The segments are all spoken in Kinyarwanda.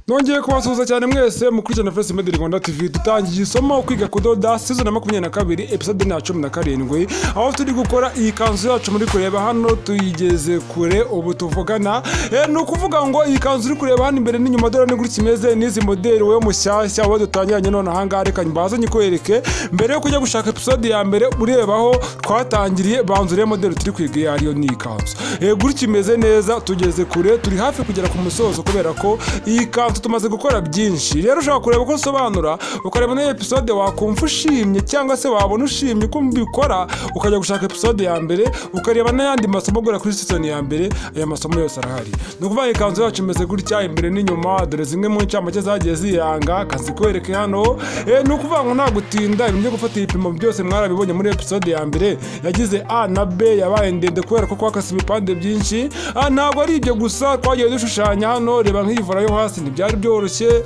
Nongeye kubasuhuza cyane mwese mukurikirana S22 Rwanda TV. Dutangiye isomo kwiga kudoda season ya 22 episode ya 17, aho turi gukora iyi kanzu yacu muri kureba hano tuyigeze kure ubu tuvugana. Ni ukuvuga ngo iyi kanzu uri kureba hano imbere n'inyuma dore ni gutya imeze n'izi moderi we mushyashya aho dutangiranye none ahanga reka mbaza nyikwereke mbere yo kujya gushaka episode ya mbere urebaho twatangiriye banzure moderi turi kwiga ariyo ni kanzu. Gutya imeze neza tugeze kure turi hafi kugera ku musozo kubera ko iyi kanzu tumaze gukora byinshi. Rero ushaka kureba uko sobanura ukareba na episode wakumva ushimye cyangwa se wabona ushimye uko mbikora ukajya gushaka episode ya mbere ukareba n'ayandi masomo gora kuri season ya mbere. Aya masomo yose arahari. No kuvuga ikanzu yacu imeze gutya imbere n'inyuma dore zimwe mu ncamake zagiye ziranga kazi kwereke hano. No kuvuga ngo nta gutinda ibyo gufata ibipimo byose mwarabibonye muri episode ya mbere yagize A na B yabaye ndende kubera ko kwakasa ibipande byinshi. Ntabwo ari ibyo gusa twagiye dushushanya hano reba nk'ivura yo hasi byari byoroshye.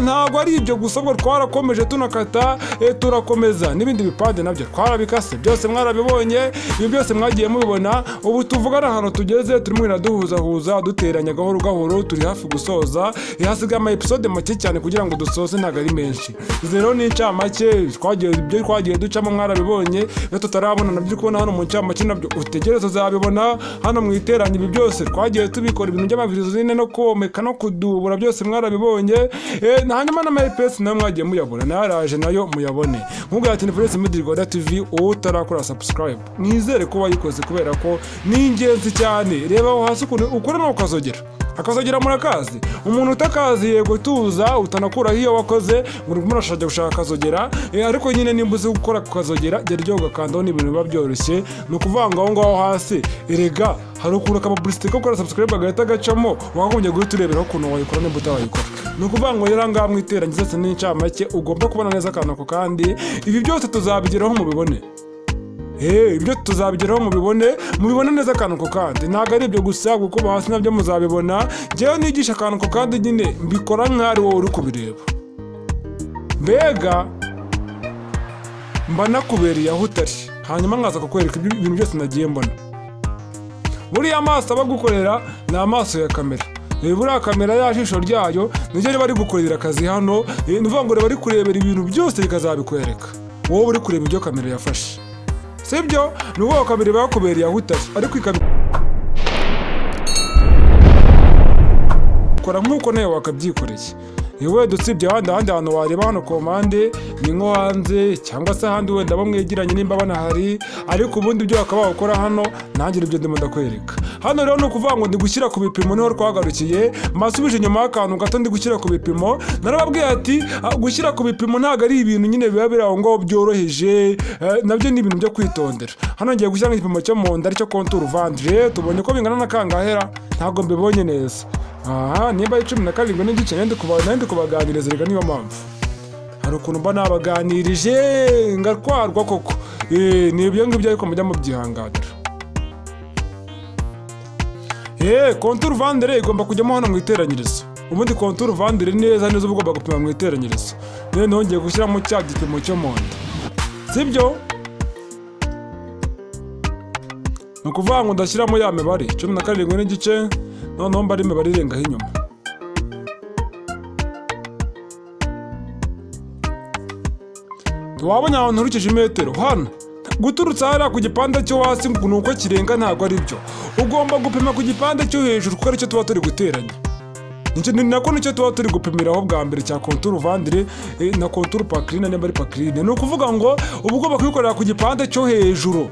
Ntabwo ari ibyo gusa ngo twarakomeje tunakata turakomeza n'ibindi bipande nabyo twarabikase byose mwarabibonye. Ibi byose mwagiye mubibona. Ubu tuvugana hano tugeze turimo iraduhuza duteranya gahoro gahoro turi hafi gusoza. Hasigaye ama episode make cyane kugira ngo dusoze ntago ari menshi. Zero ni ncamake twagiye ducamo mwarabibonye. Iyo tutarabona nabyo kubona hano mu ncamake nabyo utegereza uzabibona hano mu iteranya. Ibi byose twagiye tubikora ibintu by'amavirizine no komeka no kudubura byose mwarabibonye. Hanyuma na MyPS nayo mwagiye muyabona naraje nayo muyabone. Nkubwo ati ni S22 Rwanda TV utarakora subscribe nizere ko wayikoze kubera ko ni ingenzi cyane. Reba aho hasi ukora no akazogera murakazi. Umuntu utakazi yego tuza utanakura hiyo wakoze ngo murashajya gushaka akazogera. Ariko nyine nimbuze gukora akazogera geryoga kandaho ni ibintu biba byoroshye. No kuvanga aho ngaho hasi erega hari ukuntu ka publicity ko gukora subscribe agahita gacamo wakagombye guhita urebera ukuntu wayikora nimba utawayikora. No kuvanga rero ngaha mwiteranye zose n'incamake ugomba kubona neza akantu kandi ibi byose tuzabigeraho mubibone. Ibyo tuzabigeraho mubibone neza akantu kandi ntago ari ibyo gusa kuko hasi nabyo muzabibona. Njyewe nigisha akantu kandi nyine mbikora nk'ari wowe uri kubireba. Mbega mba nakubereye aho utari hanyuma nkaza kukwereka ibintu byose nagiye mbona. Buriya amaso abagukorera ni amaso ya kamera. Buriya kamera yajisho ryayo nijye bari gukorera akazi hano. Nuvuga ngo bari kurebera ibintu byose bikazabikwereka wowe uri kureba ibyo kamera yafashe. Sibyo nuwo kabiri bakubereye aho utari ariko ikora nkuko nayo wakabyikoreye. Yewe dutsibye handi hano wareba hano komande ni nko hanze cyangwa se handi wenda bamwegeranye nimba banahari ariko ubundi byo bakaba bakora hano nangira ibyo ndimo ndakwereka. Hano rero no kuvuga ngo ndi gushyira ku bipimo niho twagarukiye masubije nyuma y'akantu gato ndi gushyira ku bipimo. Narababwiye ati gushyira ku bipimo ntago ari ibintu nyine biba biri aho ngo byoroheje nabyo ni ibintu byo kwitondera. Hano ngiye gushyira igipimo cyo mu nda aricyo contour ventre tubonye ko bingana na kangahera ntago mbibonye neza. Nimba 17 n'igice nende kubaganiriza rega niyo mpamvu hari ukuntu mba nabaganirije ngatwarwa koko. Ni ibyo ngibyo ariko mujya mubyihanganira. Contour ventre igomba kujyamo hano mu iteranyirizo. Ubundi contour ventre neza neza ubwo bagupima mu iteranyirizo. Noneho ngiye gushyiramo cya gipimo cyo mu nda. Sibyo no kuvuga ngo ndashyiramo ya mibare 17 n'igice noneho mbari imibare irengaho inyuma. Wabonye ahantu nkurikije metero hano guturutsa hariya ku gipande cyo hasi nuko kirenga ntabwo ari byo. Ugomba gupima ku gipande cyo hejuru kuko aricyo tuba turi guteranya. Nicyo tuba turi gupimiraho bwa mbere cya contour ventre na contour pacline nimba ari pacline. Ni ukuvuga ngo uba ugomba kubikorera ku gipande cyo hejuru.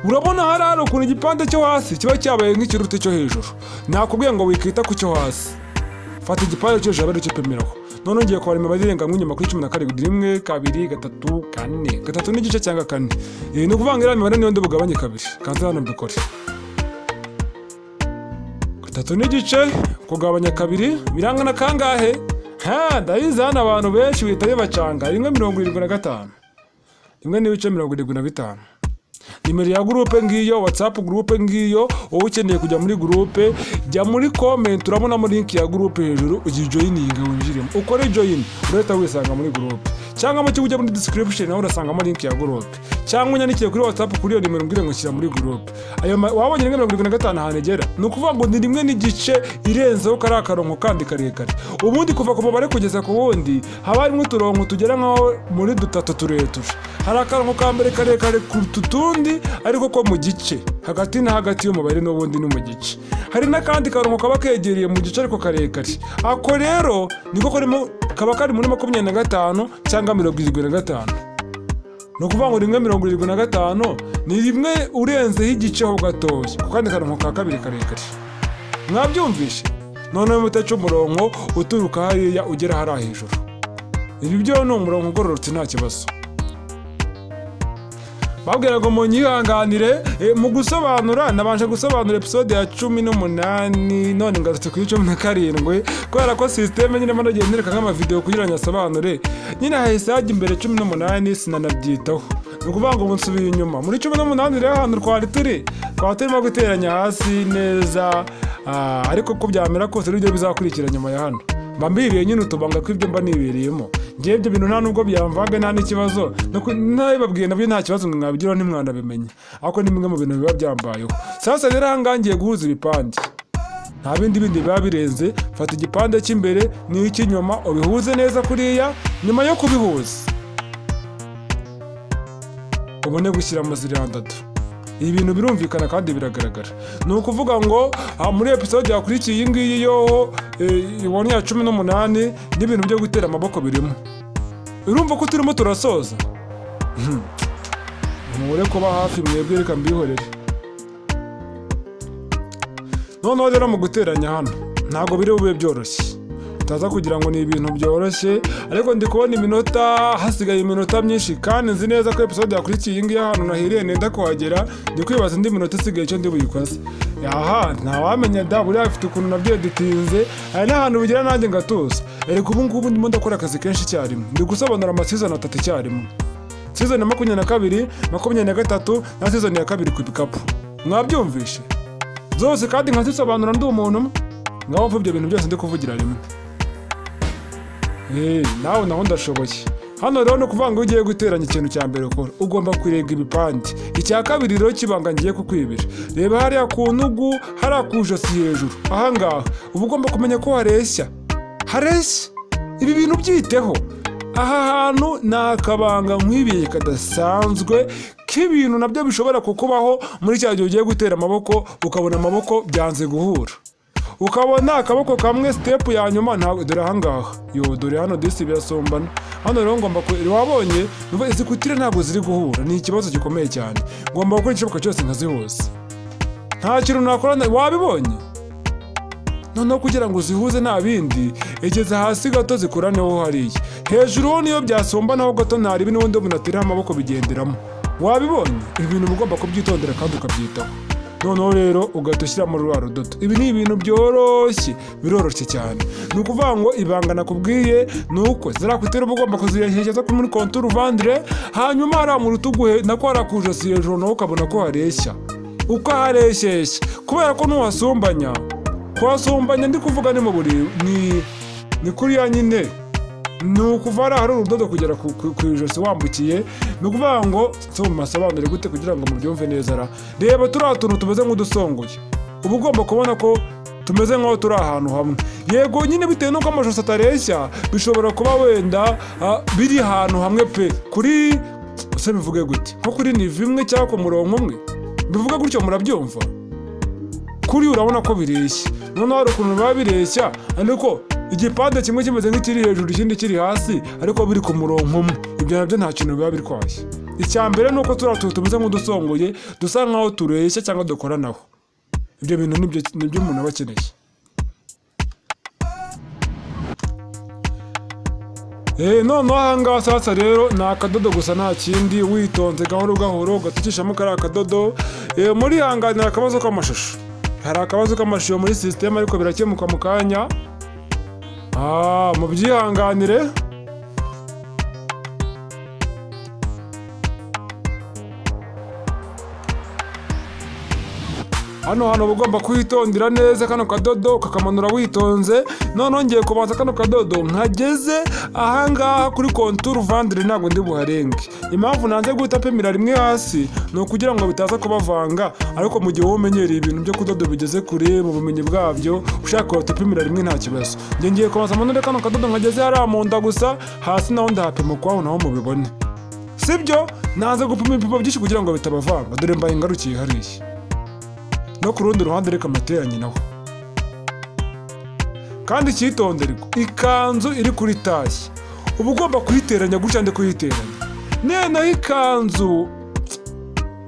Urabona hari ukuntu igipande cyo hasi kiba cyabaye nk'ikirute cyo hejuru. Nakubwiye ngo wikita ku cyo hasi. Fata igipande cyo hejuru aricyo pimiraho. None ngiye kubara imibare irenga nk'inyuma kuri 17 1 2 3 4 3 n'igice cyangwa 4. Ni ukuvuga ngo iriya mibare niyo ndibugabanye kabiri. Kanze hano mbikore 3 n'igice kugabanya kabiri birangana kangahe? Ndayizi hano abantu benshi bihita bibacanga 1.75 1 n'ibice 75. nimero ya groupe ngiyo, WhatsApp groupe ngiyo. Wowe ukeneye kujya muri groupe, jya muri comment urabona muri link ya groupe hejuru, ujijoyininga winjiremo, ukore join urahita wisanga muri groupe, cyangwa mu ujya muri description naho urasangamo link ya groupe, cyangwa unyandikiye kuri WhatsApp kuri iyo nimero mbwire ngo shyira muri groupe. Ayo wabonye rimwe 75 hanegera, nukuvuga ngo ni rimwe n'igice irenzeho kari akaronko kandi karekare. Ubundi kuva ku mubare kugeza ku wundi haba harimo uturonko tugera nkaho muri 3 tureture. Hari akaronko ka mbere karekare ku tutundi ariko ko mu gice hagati na hagati y'umubare n'ubundi no mu gice. Hari n'akandi karonko kaba kegereye mu gice ariko karekare. Ako rero niko kaba kari muri 25 cyangwa 75. Nukuvuga ngo rimwe 75 ni rimwe urenzeho igice ho gatoya, kuko kandi karonko ka kabiri karekare. Mwabyumvishe? None mutaca umurongo uturuka hariya ugera hari hejuru. Ibi byo ni umurongo ugororotse nta kibazo. Babwira ngo munyihanganire mu gusobanura, nabanje gusobanura episode ya 18 none ngarutse kuri 17 kubera ko system nyine managiye ntereka nk'ama video kugira ngo asobanure nyine hahise hajya imbere 18 sinanabyitaho. Nukuvuga ngo nsubiye inyuma muri 18 rero ahantu turimo guteranya hasi neza, ariko ko byamera kose rero bizakurikira nyuma ya hano. Mbambiriye nyine utubanga ko ibyo mba nibereyemo. Ngiye ibyo bintu nta nubwo byamvaga nta n'ikibazo. Nabibabwiye nabyo nta kibazo mwabigiraho ntimwanda bimenye. Ako ni bimwe mu bintu biba byambayeho. Sasa rero ahangangiye guhuza ibipande. Nta bindi biba birenze, fata igipande cy'imbere n'icy'inyuma ubihuze neza kuriya, nyuma yo kubihuza ubone gushyira amazirandatu. Ibi bintu birumvikana kandi biragaragara. Ni ukuvuga ngo muri episode yakurikiye iyi ngiyi yo ibonye ya 18 n'ibintu byo gutera amaboko birimo. Urumva ko turimo turasoza. Mure kuba hafi mwebwe reka mbihorere. None rero mu guteranya hano ntago biri bube byoroshye. Utaza kugira ngo ni ibintu byoroshye, ariko ndi kubona iminota hasigaye iminota myinshi kandi nzi neza ko episode yakurikiye iyi ngiyi hano nahiriye nenda kuhagera, ndi kwibaza indi minota isigaye icyo ndi buyikoze. Aha ntawamenya da buri afite ukuntu nabyo dutinze, ari n'ahantu bigira nanjye ngatuza. Eriko ubu ngubu ndimo ndakora akazi kenshi cyarimo, ndi gusobanura amasezerano 3 cyarimo. Season ya 22, 23 na season ya 2 ku bikapu. Mwabyumvishe? Zose kandi nkazisobanura ndi umuntu ngaho mvuga ibyo bintu byose ndi kuvugira rimwe. Nawe ndashoboye. Hano rero no kuvuga ngo ugiye guteranya ikintu cya mbere ukora, ugomba kwirega ibipande. Icya kabiri rero kibanga ngiye kukwibira. Reba hariya ku ntugu, hariya ku ijosi hejuru. Aha ngaha uba ugomba kumenya ko hareshya. Ibi bintu byiteho. Aha hantu ni akabanga nk'ibiye kadasanzwe k'ibintu nabyo bishobora kukubaho muri cya gihe ugiye gutera amaboko, ukabona amaboko byanze guhura. Ukabona akaboko kamwe step ya nyuma ntabwo dore ahangaha. Dore hano disi birasombana. Hano rero ngomba wabonye izi kutire ntabwo ziri guhura, ni ikibazo gikomeye cyane. Ngomba gukora igishoboka cyose nkazihuza. Nta kintu nakora wabibonye. Noneho kugira ngo zihuze nta bindi, egeze hasi gato zikuraneho hariya. Hejuru ho niyo byasombanaho gato ntaribi n'ubundi munatera amaboko bigenderamo. Wabibonye? Ibintu mugomba kubyitondera kandi ukabyitaho. Noneho rero ugatushyira muri rwa rudodo. Ibi ni ibintu byoroshye, biroroshye cyane. Ni ukuvuga ngo ibanga nakubwiye nuko zirakutera ugomba kuzireshya muri contour vendre, hanyuma ara mu rutugu nako harakujosi hejuru naho ukabona ko hareshya. Uko hareshyeshya kubera ko ntuwasumbanya. Kwasumbanya ndi kuvuga ni mu buri ni kuri ya nyine. Ni ukuva hari urudodo kugera ku ijosi wambukiye. Ni ukuvuga ngo masobanure gute kugira ngo mubyumve neza ra. Reba turi atuntu tumeze nk'udusongoye. Uba ugomba kubona ko tumeze nk'aho turi ahantu hamwe. Yego nyine bitewe n'uko amashusho atareshya, bishobora kuba wenda biri ahantu hamwe pe. Kuri se bivuge gute? Nko kuri nivo imwe cyangwa ku murongo umwe. Bivuga gutyo murabyumva. Kuri urabona ko bireshya. Noneho hari ukuntu biba bireshya, ariko igipande kimwe kimeze nk'ikiri hejuru ikindi kiri hasi, ariko biri ku murongo umwe. Ibyo nabyo nta kintu biba birwaye. Icya mbere nuko tumeze nk'udusongoye, dusa nkaho tureshya cyangwa dukoranaho. Ibyo bintu nibyo umuntu aba akeneye. Noneho ahangaha sasa rero ni akadodo gusa nta kindi, witonze gahoro gahoro ugatukishamo kariya akadodo. Muri hanganira akabazo k'amashusho. Hari akabazo k'amashusho muri system ariko birakemuka mu kanya. Mubyihanganire. hano uba ugomba kuhitondera neza kano kadodo kakamanura witonze. Noneho ngiye kubanza kano kadodo nkageze ahangaha kuri contour vandre, ntabwo ndi buharenge. Impamvu nanze guhita pemera rimwe hasi ni ukugira ngo bitaza kubavanga, ariko mu gihe wowe umenyereye ibintu byo kudodo bigeze kure mu bumenyi bwabyo, ushaka gupimira rimwe nta kibazo. Ngiye kubanza manure kano kadodo nkageze hariya mu nda gusa, hasi naho ndahapima ukwaho naho mubibone. Sibyo nanze gupima ibipimo byinshi kugira ngo bitabavanga, dore mbaye ngarukiye hariya. No ku rundi ruhande reka amateranye naho. Kandi cyitonderwa, ikanzu iri kuri tayi uba ugomba kuyiteranya gutya ndi kuyiteranya. Naho ikanzu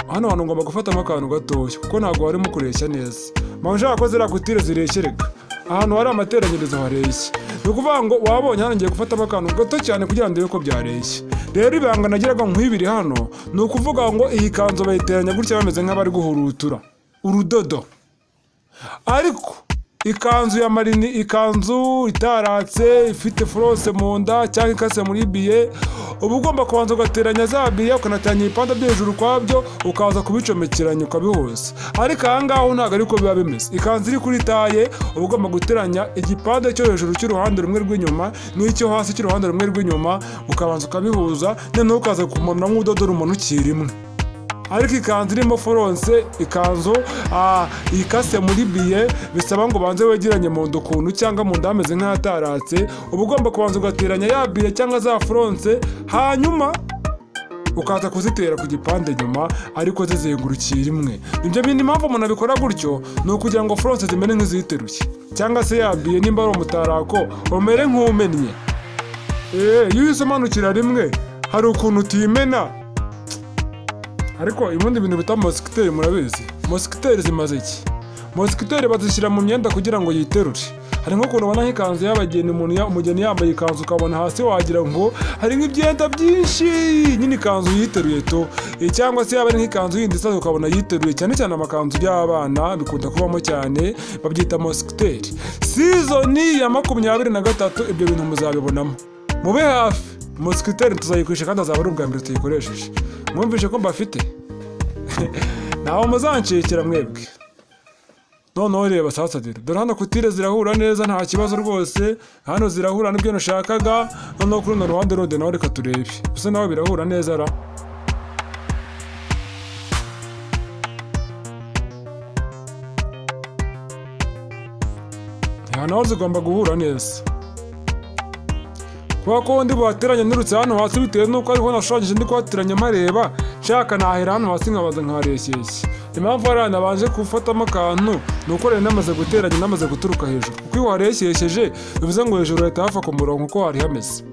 hano hantu ngomba gufatamo akantu gatoya kuko ntabwo warimo kureshya neza. Mpamvu nshaka ko ziriya kutire zireshyereka ahantu hari amateranyirizo hareshya. Ni ukuvuga ngo wabonye hano ngiye gufatamo akantu gato cyane kugira ngo ndebe ko byareshya. Rero ibanga nagiraga nk'ibiri hano ni ukuvuga ngo iyi kanzu bayiteranya gutya bameze nk'abari guhurutura urudodo. Ariko ikanzu ya marini, ikanzu itaratse ifite forose mu nda cyangwa ikase muri biye, uba ugomba kubanza ugateranya za biye ukanatanya ibipande byo hejuru kwabyo ukaza kubicomekeranya ukabihuza. Ariko ahangaho ntabwo ariko biba bimeze. Ikanzu iri kuri taye uba ugomba guteranya igipande cyo hejuru cy'uruhande rumwe rw'inyuma n'icyo hasi cy'uruhande rumwe rw'inyuma, ukabanza ukabihuza, noneho ukaza kumanura nk'udodo rumanukiye rimwe. Ariko ikanzu irimo forose, ikanzu ikase muri biye, bisaba ngo banze wegeranye mu nda ukuntu cyangwa mu nda hameze nk'ahataratse. Uba ugomba kubanza ugateranya ya biye cyangwa za forose, hanyuma ukaza kuzitera ku gipande nyuma ariko zizengurukiye rimwe. Ibyo bintu impamvu umuntu abikora gutyo ni ukugira ngo forose zimere nk'iziteruye, cyangwa se ya biye nimba ari umutarako umere nk'umennye. Iyo uhise umanukira rimwe hari ukuntu utiyimena. Ariko ubundi ibintu bita mosikiteri murabizi. Mosikiteri zimaze iki? Mosikiteri bazishyira mu myenda kugira ngo yiterure. Hari nk'ukuntu ubona nk'ikanzu y'abageni, umugeni yambaye ikanzu ukabona hasi wagira ngo hari nk'ibyenda byinshi, nyine ikanzu yiteruye to. Cyangwa se yaba ari nk'ikanzu yindi isaza ukabona yiteruye, cyane cyane amakanzu y'abana bikunda kubamo cyane, babyita mosikiteri. Sizoni ya 23 ibyo bintu muzabibonamo. Mube hafi, mosikiteri tuzayikoresha kandi azaba ari ubwa mbere tuyikoresheje. Mwumvishe ko mbafite? Naho muzancikira mwebwe. Noneho reba sasa dore hano kutire zirahura neza nta kibazo rwose. Hano zirahura n'ibyo nashakaga. Noneho kuri runo ruhande rode nawe reka turebe. Gusa nawe birahura neza ra. Naho zigomba guhura neza. Kwa ko ndi bateranya nirutse hano hasi bitewe nuko ariho nashoje ndi kwateranya mareba, nshaka nahera hano hasi nkabaza nkareshyeshye. Impamvu ari nabanje kufatamo akantu nuko rero namaze guteranya namaze guturuka hejuru. Kuko iyo wareshyesheje bivuze ngo hejuru leta hafa ku murongo uko hari hameze.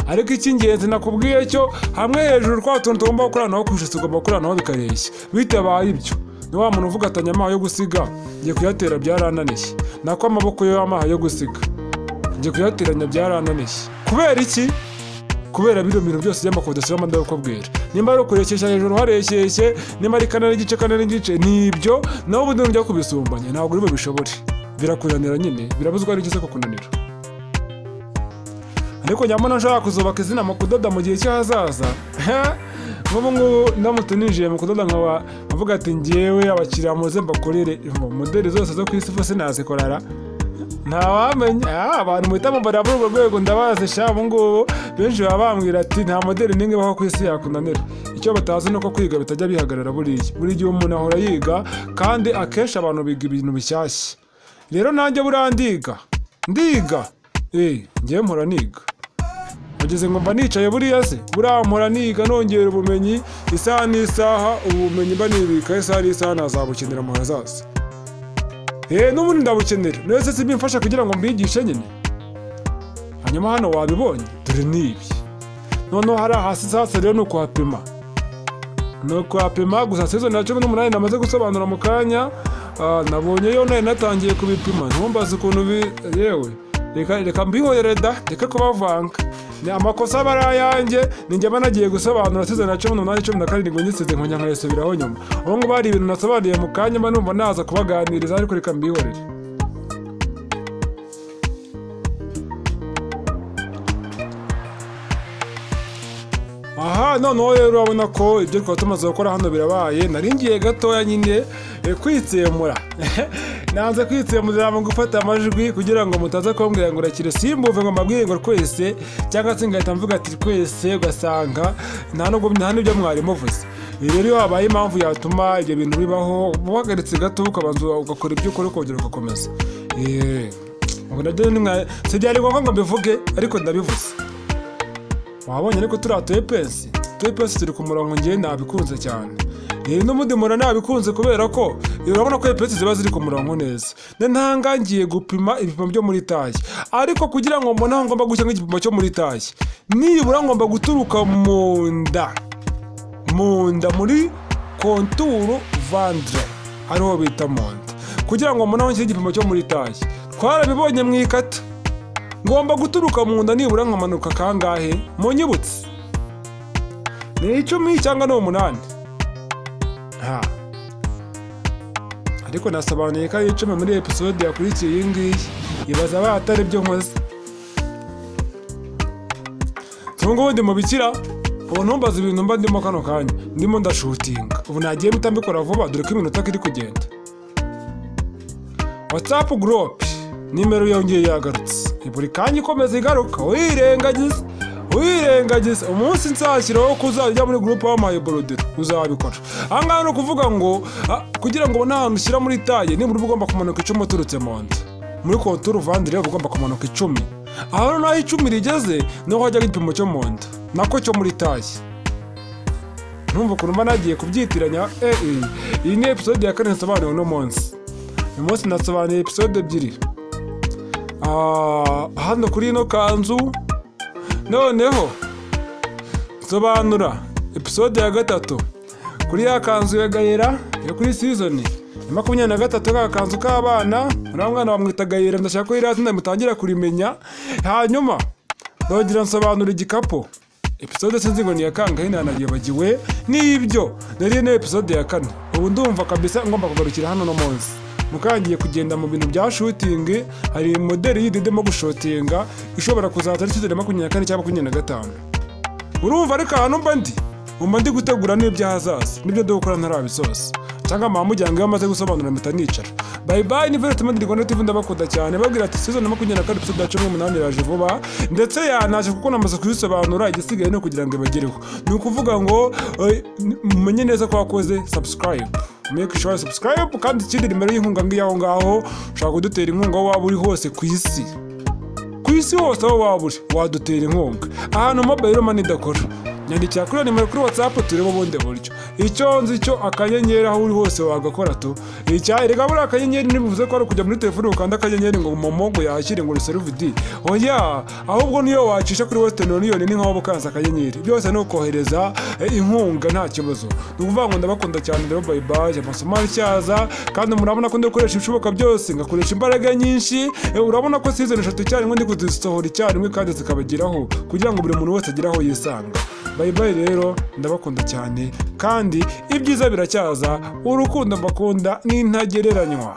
Ariko icy'ingenzi nakubwiye cyo hamwe hejuru kwa tuntu tugomba gukora naho kwishitse tugomba gukora naho bikareshya. Bitabaye ibyo ni wa muntu uvuga atanya amaha yo gusiga ngiye kuyatera byarananiye. Nako amaboko yo amaha yo gusiga ngiye kuyateranya byarananiye. Kubera iki? Kubera biro bintu byose by'amakodesi y'amanda y'ukobwera. Nimba ari ukurekesha hejuru hareshyeshye, nimba ari kanari igice nibyo, naho ubundi njya kubisumbanya ntabwo uri bubishobore. Birakunanira nyine, birabuzwa ari cyo kukunanira. Ariko nyamana nshaka kuzubaka izina mu kudoda mu gihe cy'ahazaza. Nk'ubu ngubu ndamutse ninjiye mu kudoda nkaba avuga ati ngewe abakiriya muze mbakorere modeli zose zo ku isi fose nazikorara. Ntawamenya abantu muhitamo barabura urwo rwego ndabazi sha ubu ngubu benshi baba bambwira ati nta modeli n'imwe baho ku isi yakunanira. Icyo batazi nuko kwiga bitajya bihagarara buri gihe umuntu ahora yiga, kandi akenshi abantu biga ibintu bishyashya. Rero nanjye burandiga ngiye mpora niga. Ageze ngo mba nicaye buriya se burampora niga nongera ubumenyi isaha n'isaha, ubumenyi mba nibika isaha n'isaha nazabukenera mu hazaza. N'ubundi ndabukenera nese simbimfasha kugira ngo mbigishe nyine. Hanyuma hano wabibonye dore nibi. Noneho hari hasi sasa rero nuko hapima gusa season ya 18 namaze gusobanura mu kanya. Nabonye yo natangiye kubipima ntumbaze ukuntu yewe reka mbihoyereda reka kubavanga. Ni amakosa barayanjye ninjye banagiye gusobanura season ya 18 ngo nyisize nkonya nkayesubiraho nyuma. Ubu ngo bari ibintu nasobanuye mu kanya mba numva naza kubaganiriza ariko reka mbihorere. aha noneho rero urabona ko ibyo twaba tumaze gukora hano birabaye. Naringiye gatoya nyine kwitsemura nanze kwitsemura mu gufata amajwi kugira ngo mutaza kumbwira ngo urakire simbuve ngo mbabwire ngo twese cyangwa se ngahita mvuga ati twese ugasanga nta n'ibyo mwari muvuze. Rero iyo habaye impamvu yatuma ibyo bintu bibaho uhagaritse gato ukabanza ugakora ibyo ukora ukongera ugakomeza. Si byari ngombwa ngo mbivuge ariko ndabivuze. Wabonye ariko turiya tuepensi turi ku murongo njye nabikunze cyane. N'ubundi muntu nabikunze kubera ko urabona ko epensi ziba ziri ku murongo neza. Ntangangiye gupima ibipimo byo muri taye, ariko kugira ngo mbone aho ngomba gushyira nk'igipimo cyo muri taye nibura ngomba guturuka mu nda muri konturu vandre ariho bita mu nda kugira ngo mbone aho nshyira igipimo cyo muri taye. Twarabibonye mu ikata ngomba guturuka mu nda nibura nkamanuka kangahe mu nyibutsi ni 10 cyangwa ni 8. Ariko nasobanuye ko ari 10 muri episode yakurikiye iyi ngiyi. Ibaza batari byo nkoze. Tungo ndi mu bikira ubu ntumbaza ibintu mba ndimo kano kanya ndimo ndashutinga. Ubu nagiye mutambikora vuba dore ko iminota kiri kugenda. WhatsApp group nimero yongeye yagarutse. Buri kanya ikomeza igaruka wirengagiza umunsi nzashyiraho kuzajya muri group w'amaye borodero uzabikora. Ahangaha no kuvuga ngo kugira ngo nta hantu ushyira muri taye nibura ugomba kumanuka 10 uturutse mu nda muri konturu vandire ugomba kumanuka 10. Aho naho 10 rigeze niho hajya igipimo cyo mu nda nako cyo muri taye. Numva ukuntu mba nagiye kubyitiranya. Iyi ni episode ya 4 nsobanuye uno munsi. Uyu munsi nasobanuye episode 2 hano kuri ino kanzu. Noneho nsobanura episode ya 3 kuri ya kanzu ya Gayera yo kuri season 23 ka kanzu k'abana. Uriya mwana bamwita Gayera ndashaka ko Reas ndamutangira kurimenya. Hanyuma ndogira nsobanura igikapo episode sinzi ngo ni ya kangahe nanagibagiwe n'ibyo. Nari ni episode ya 4. Ubu ndumva kabisa ngomba kugarukira hano no munsi. Mukangiye kugenda mu bintu bya shooting. Hari moderi yidedemo gushotinga ishobora kuzaza ari 24 cyangwa 25. Urumva ariko ahantu mba ndi gutegura n'ibyahazaza nibyo dukora ntarabisoza cyangwa mamujyange yamaze gusobanura mpita nicara. Bye bye ni Ep17 Rwanda TV ndabakunda cyane. Babwira ati season 24 episode ya 18 yaje vuba ndetse yanaje kuko namaze kuyisobanura. Igisigaye no kugira ngo ibagereho ni ukuvuga ngo mumenye neza ko wakoze subscribe. Make sure subscribe kandi ikindi nimero y'inkunga ngiyaho ngaho ushaka kudutera inkunga waba uri hose ku isi hose aho waba uri wadutera inkunga. Ahantu mobile money idakora nyandikira kuri nimero kuri WhatsApp tureba ubundi buryo. Icyo nzi cyo akanyenyeri aho uri hose wagakora tu. Erega buri akanyenyeri nibivuze ko ari kujya muri telefone ukanda akanyenyeri ngo momongo yashyire ngo reserve D. Oya ahubwo niyo wacisha kuri Western Union ni nkaho bukanza akanyenyeri. Byose no kohereza inkunga nta kibazo. Nukuvuga ngo ndabakunda cyane rero bye bye. Amasomo cyaza kandi murabona ko ndakoresha ibishoboka byose ngakoresha imbaraga nyinshi. Urabona ko season 3 cyane ndi kuzisohora cyane kandi zikabagiraho kugira ngo buri muntu wese agiraho yisanga. Bye bye rero ndabakunda cyane kandi ibyiza biracyaza. Urukundo mbakunda n'intagereranywa.